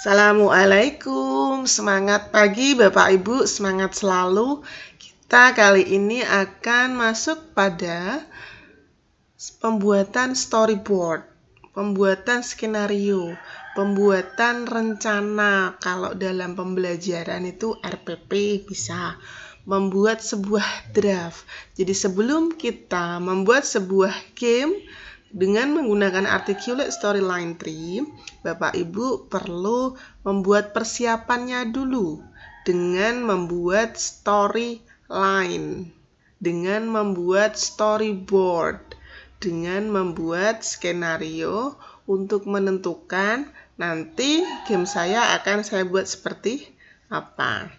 Assalamualaikum, semangat pagi Bapak Ibu, semangat selalu. Kita kali ini akan masuk pada pembuatan storyboard, pembuatan skenario, pembuatan rencana. Kalau dalam pembelajaran itu RPP bisa membuat sebuah draft. Jadi sebelum kita membuat sebuah game dengan menggunakan articulate storyline tree, Bapak Ibu perlu membuat persiapannya dulu dengan membuat storyline, dengan membuat storyboard, dengan membuat skenario untuk menentukan nanti game saya akan saya buat seperti apa.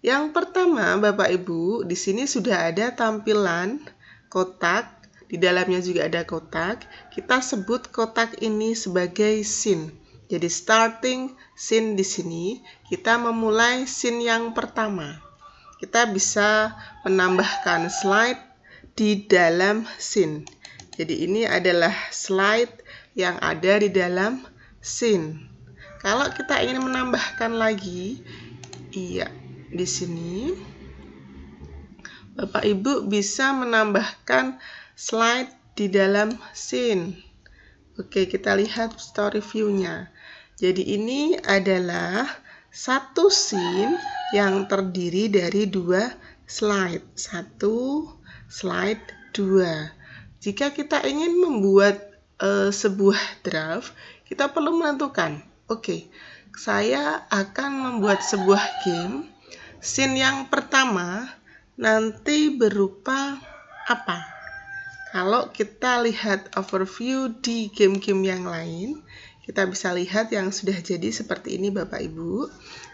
Yang pertama, Bapak Ibu, di sini sudah ada tampilan kotak. Di dalamnya juga ada kotak. Kita sebut kotak ini sebagai scene. Jadi starting scene di sini, kita memulai scene yang pertama. Kita bisa menambahkan slide di dalam scene. Jadi ini adalah slide yang ada di dalam scene. Kalau kita ingin menambahkan lagi, di sini Bapak Ibu bisa menambahkan slide di dalam scene. Oke, kita lihat story view-nya. Jadi ini adalah satu scene yang terdiri dari dua slide. Satu slide, dua. Jika kita ingin membuat sebuah draft, kita perlu menentukan, oke, saya akan membuat sebuah game. Scene yang pertama nanti berupa apa? Kalau kita lihat overview di game-game yang lain, kita bisa lihat yang sudah jadi seperti ini Bapak Ibu.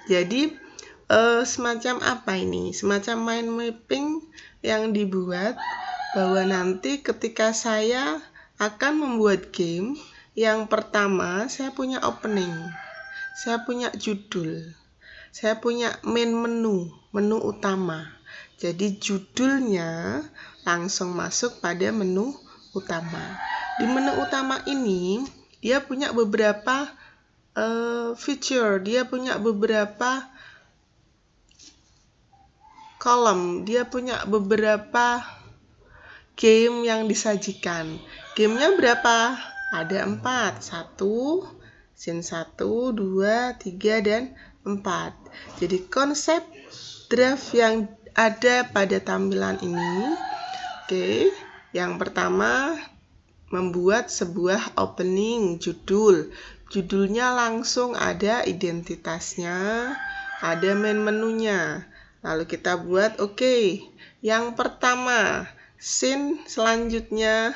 Jadi semacam apa ini? Semacam mind mapping yang dibuat bahwa nanti ketika saya akan membuat game, yang pertama saya punya opening, saya punya judul, saya punya main menu utama. Jadi judulnya langsung masuk pada menu utama. Di menu utama ini dia punya beberapa feature, dia punya beberapa kolom, dia punya beberapa game yang disajikan. Gamenya berapa? Ada 4. 1, scene 1, 2, 3, dan 4. Jadi konsep draft yang ada pada tampilan ini, yang pertama membuat sebuah opening judul. Judulnya langsung ada identitasnya, ada main menunya. Lalu kita buat yang pertama, scene selanjutnya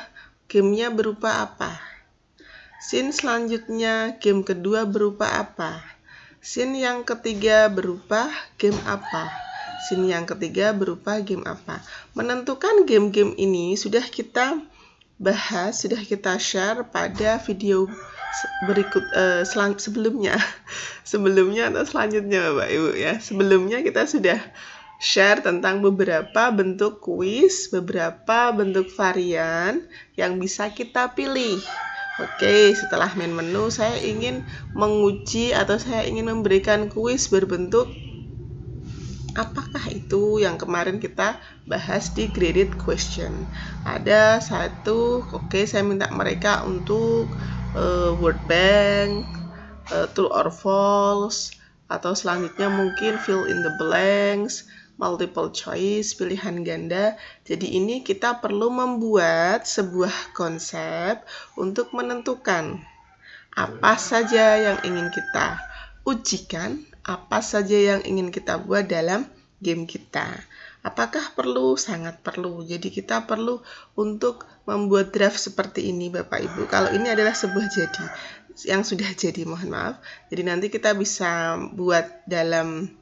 gamenya berupa apa? Scene selanjutnya game kedua berupa apa? Scene yang ketiga berupa game apa? Scene yang ketiga berupa game apa? Menentukan game-game ini sudah kita bahas, sudah kita share pada video berikut sebelumnya atau selanjutnya Bapak Ibu ya. Sebelumnya kita sudah share tentang beberapa bentuk kuis, beberapa bentuk varian yang bisa kita pilih. Setelah main menu saya ingin menguji atau saya ingin memberikan kuis berbentuk apakah itu yang kemarin kita bahas di graded question. Ada satu, saya minta mereka untuk word bank, true or false, atau selanjutnya mungkin fill in the blanks, multiple choice, pilihan ganda. Jadi ini kita perlu membuat sebuah konsep untuk menentukan apa saja yang ingin kita ujikan, apa saja yang ingin kita buat dalam game kita. Apakah perlu? Sangat perlu. Jadi kita perlu untuk membuat draft seperti ini Bapak Ibu. Kalau ini adalah sebuah yang sudah jadi, mohon maaf. Jadi nanti kita bisa buat dalam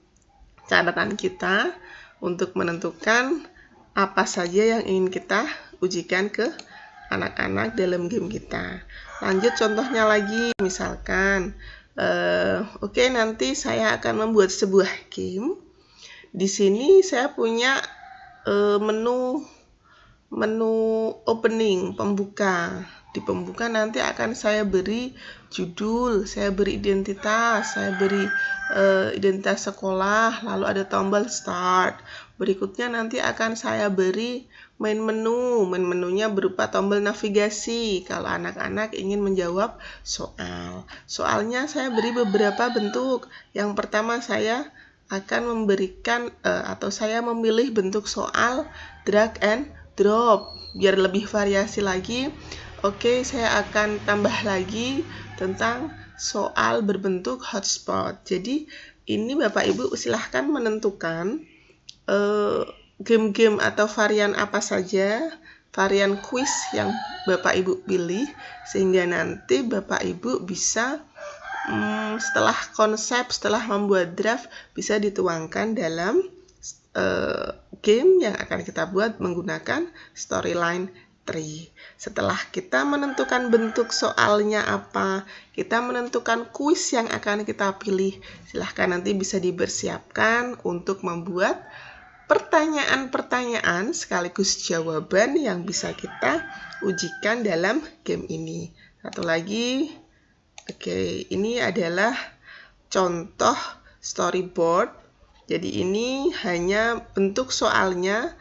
catatan kita untuk menentukan apa saja yang ingin kita ujikan ke anak-anak dalam game kita. Lanjut contohnya lagi, misalkan nanti saya akan membuat sebuah game. Di sini saya punya menu opening, pembuka. Di pembuka nanti akan saya beri judul, saya beri identitas, saya beri identitas sekolah, lalu ada tombol start. Berikutnya nanti akan saya beri main menu. Main menunya berupa tombol navigasi kalau anak-anak ingin menjawab soal. Soalnya saya beri beberapa bentuk. Yang pertama saya akan memberikan atau saya memilih bentuk soal drag and drop. Biar lebih variasi lagi, oke, saya akan tambah lagi tentang soal berbentuk hotspot. Jadi ini Bapak Ibu silahkan menentukan game-game atau varian apa saja, varian quiz yang Bapak Ibu pilih, sehingga nanti Bapak Ibu bisa setelah konsep, setelah membuat draft, bisa dituangkan dalam game yang akan kita buat menggunakan storyline tree. Setelah kita menentukan bentuk soalnya apa, kita menentukan kuis yang akan kita pilih, silahkan nanti bisa dipersiapkan untuk membuat pertanyaan-pertanyaan sekaligus jawaban yang bisa kita ujikan dalam game ini. Satu lagi, oke, ini adalah contoh storyboard. Jadi ini hanya bentuk soalnya,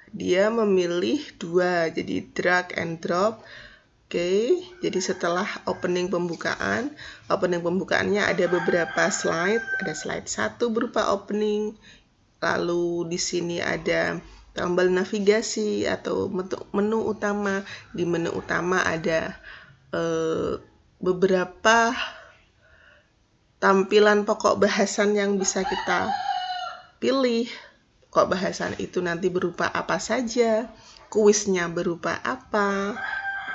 dia memilih dua, jadi drag and drop. Oke, jadi setelah opening pembukaannya ada beberapa slide, ada slide 1 berupa opening, lalu di sini ada tombol navigasi atau menu utama. Di menu utama ada beberapa tampilan pokok bahasan yang bisa kita pilih. Pokok bahasan itu nanti berupa apa saja, kuisnya berupa apa,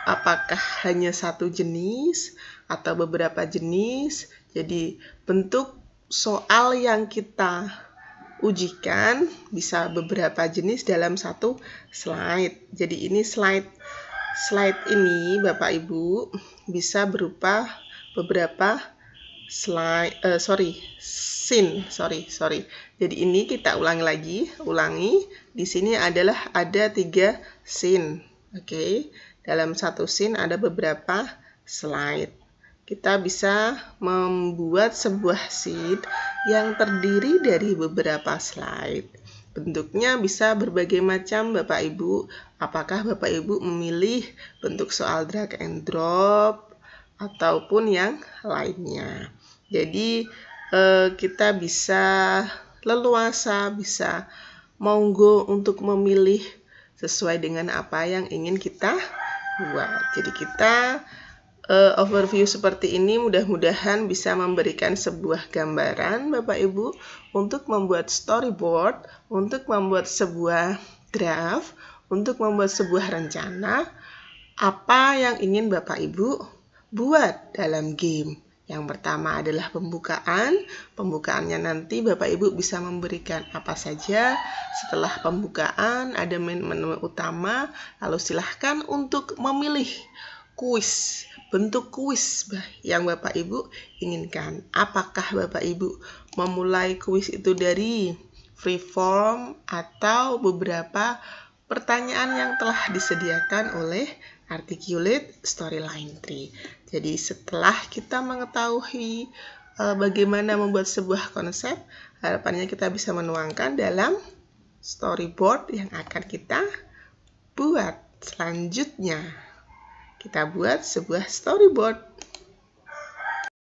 apakah hanya satu jenis atau beberapa jenis. Jadi bentuk soal yang kita ujikan bisa beberapa jenis dalam satu slide. Jadi ini slide ini Bapak Ibu bisa berupa beberapa scene. Jadi ini kita ulangi. Di sini adalah ada 3 scene. Oke. Dalam satu scene ada beberapa slide. Kita bisa membuat sebuah sheet yang terdiri dari beberapa slide. Bentuknya bisa berbagai macam Bapak Ibu. Apakah Bapak Ibu memilih bentuk soal drag and drop ataupun yang lainnya. Jadi kita bisa leluasa, bisa monggo untuk memilih sesuai dengan apa yang ingin kita buat. Jadi kita overview seperti ini mudah-mudahan bisa memberikan sebuah gambaran Bapak Ibu untuk membuat storyboard, untuk membuat sebuah draft, untuk membuat sebuah rencana apa yang ingin Bapak Ibu buat dalam game. Yang pertama adalah pembukaan. Pembukaannya nanti Bapak Ibu bisa memberikan apa saja. Setelah pembukaan ada menu utama, lalu silahkan untuk memilih kuis, bentuk kuis yang Bapak Ibu inginkan. Apakah Bapak Ibu memulai kuis itu dari free form atau beberapa pertanyaan yang telah disediakan oleh Articulate Storyline Tree. Jadi setelah kita mengetahui bagaimana membuat sebuah konsep, harapannya kita bisa menuangkan dalam storyboard yang akan kita buat. Selanjutnya kita buat sebuah storyboard.